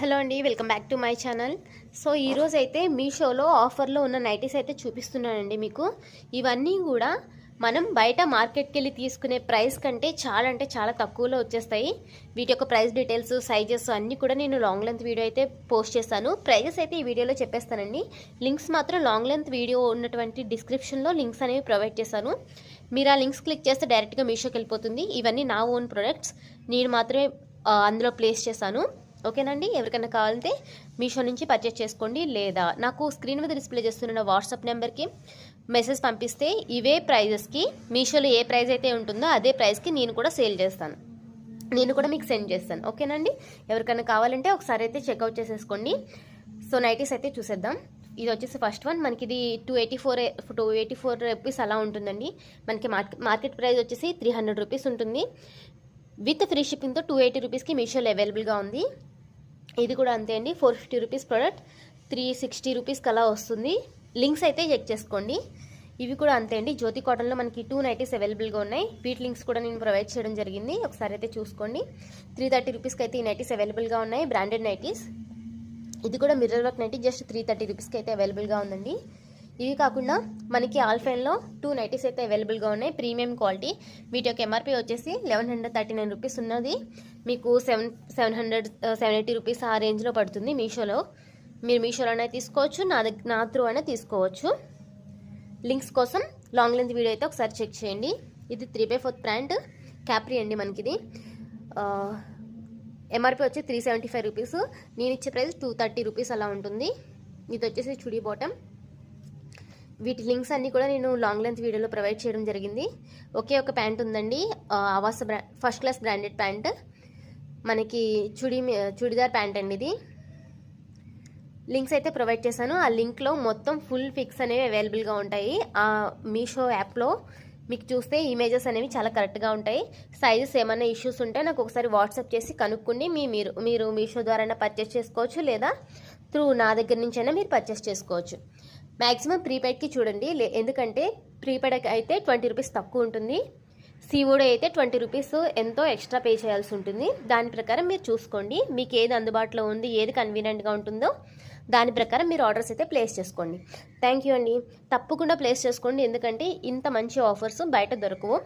Hello అండి, welcome back to my channel. So ఈరోజు అయితే మీషోలో ఆఫర్లో ఉన్న నైటీస్ అయితే చూపిస్తున్నానండి మీకు. ఇవన్నీ కూడా మనం బయట మార్కెట్కి వెళ్ళి తీసుకునే ప్రైస్ కంటే చాలా అంటే చాలా తక్కువలో వచ్చేస్తాయి. వీటి యొక్క ప్రైస్ డీటెయిల్స్, సైజెస్ అన్నీ కూడా నేను లాంగ్ లెంత్ వీడియో అయితే పోస్ట్ చేస్తాను. ప్రైజెస్ అయితే ఈ వీడియోలో చెప్పేస్తానండి. లింక్స్ మాత్రం లాంగ్ లెంత్ వీడియో ఉన్నటువంటి డిస్క్రిప్షన్లో లింక్స్ అనేవి ప్రొవైడ్ చేశాను. మీరు ఆ లింక్స్ క్లిక్ చేస్తే డైరెక్ట్గా మీషోకి వెళ్ళిపోతుంది. ఇవన్నీ నా ఓన్ ప్రొడక్ట్స్, నేను మాత్రమే అందులో ప్లేస్ చేశాను. ఓకేనండి, ఎవరికైనా కావాలంటే మీషో నుంచి పర్చేస్ చేసుకోండి, లేదా నాకు స్క్రీన్ మీద డిస్ప్లే చేస్తున్న వాట్సాప్ నెంబర్కి మెసేజ్ పంపిస్తే ఇవే ప్రైజెస్కి మీషోలో ఏ ప్రైస్ అయితే ఉంటుందో అదే ప్రైస్కి నేను కూడా సేల్ చేస్తాను, నేను కూడా మీకు సెండ్ చేస్తాను. ఓకేనండి, ఎవరికైనా కావాలంటే ఒకసారి అయితే చెక్అవుట్ చేసేసుకోండి. సో నైటీస్ అయితే చూసేద్దాం. ఇది వచ్చేసి ఫస్ట్ వన్, మనకి ఇది 284 రూపీస్ అలా ఉంటుందండి. మనకి మార్కెట్ ప్రైస్ వచ్చేసి 300 రూపీస్ ఉంటుంది. విత్ ఫ్రీ షిప్పింగ్తో 280 రూపీస్కి మీషోలో అవైలబుల్గా ఉంది. ఇది కూడా అంతే అండి, 450 రూపీస్ ప్రోడక్ట్ 360 రూపీస్కి అలా వస్తుంది. లింక్స్ అయితే చెక్ చేసుకోండి. ఇవి కూడా అంతే అండి, జ్యోతి కాటన్లో మనకి 2 నైటీస్ అవైలబుల్గా ఉన్నాయి. వీటి లింక్స్ కూడా నేను ప్రొవైడ్ చేయడం జరిగింది, ఒకసారి అయితే చూసుకోండి. 330 రూపీస్కి అయితే ఈ నైటీస్ అవైలబుల్గా ఉన్నాయి, బ్రాండెడ్ నైటీస్. ఇది కూడా మిర్రర్ వర్క్ నైటీ, జస్ట్ 330 రూపీస్కి అయితే అవైలబుల్గా ఉందండి. ఇవి కాకుండా మనకి ఆల్ఫైన్లో 2 నైటీస్ అయితే అవైలబుల్గా ఉన్నాయి, ప్రీమియం క్వాలిటీ. వీటి యొక్క ఎంఆర్పీ వచ్చేసి 1139 రూపీస్ ఉన్నది. మీకు 780 రూపీస్ ఆ రేంజ్లో పడుతుంది మీషోలో. మీరు మీషోలోనే తీసుకోవచ్చు, నా త్రూ అయినా తీసుకోవచ్చు. లింక్స్ కోసం లాంగ్ లెంత్ వీడియో అయితే ఒకసారి చెక్ చేయండి. ఇది 3/4 ప్యాంట్ క్యాప్రీ అండి. మనకిది ఎంఆర్పీ వచ్చి 375 రూపీస్, నేను ఇచ్చే ప్రైస్ 230 రూపీస్ అలా ఉంటుంది. ఇది వచ్చేసి చుడీ బాటమ్. వీటి లింక్స్ అన్నీ కూడా నేను లాంగ్ లెంత్ వీడియోలో ప్రొవైడ్ చేయడం జరిగింది. ఒకే ఒక ప్యాంట్ ఉందండి, ఆవాస ఫస్ట్ క్లాస్ బ్రాండెడ్ ప్యాంట్. మనకి చుడిదార్ ప్యాంట్ అండి ఇది. లింక్స్ అయితే ప్రొవైడ్ చేశాను. ఆ లింక్లో మొత్తం ఫుల్ పిక్స్ అనేవి అవైలబుల్గా ఉంటాయి. ఆ మీషో యాప్లో మీకు చూస్తే ఇమేజెస్ అనేవి చాలా కరెక్ట్గా ఉంటాయి. సైజెస్ ఏమైనా ఇష్యూస్ ఉంటే నాకు ఒకసారి వాట్సాప్ చేసి కనుక్కొని మీరు మీషో ద్వారా పర్చేస్ చేసుకోవచ్చు, లేదా త్రూ నా దగ్గర నుంచైనా మీరు పర్చేస్ చేసుకోవచ్చు. మ్యాక్సిమం ప్రీపెయిడ్కి చూడండి, ఎందుకంటే ప్రీపెయిడ్ అయితే 20 రూపీస్ తక్కువ ఉంటుంది, సిఓడి అయితే 20 రూపీస్ ఎంతో ఎక్స్ట్రా పే చేయాల్సి ఉంటుంది. దాని ప్రకారం మీరు చూసుకోండి, మీకు ఏది అందుబాటులో ఉంది, ఏది కన్వీనియంట్గా ఉంటుందో దాని ప్రకారం మీరు ఆర్డర్స్ అయితే ప్లేస్ చేసుకోండి. థ్యాంక్ యూ అండి, తప్పకుండా ప్లేస్ చేసుకోండి, ఎందుకంటే ఇంత మంచి ఆఫర్స్ బయట దొరకవు.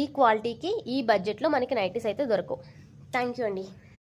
ఈ క్వాలిటీకి ఈ బడ్జెట్లో మనకి నైటీస్ అయితే దొరకవు. థ్యాంక్ యూ అండి.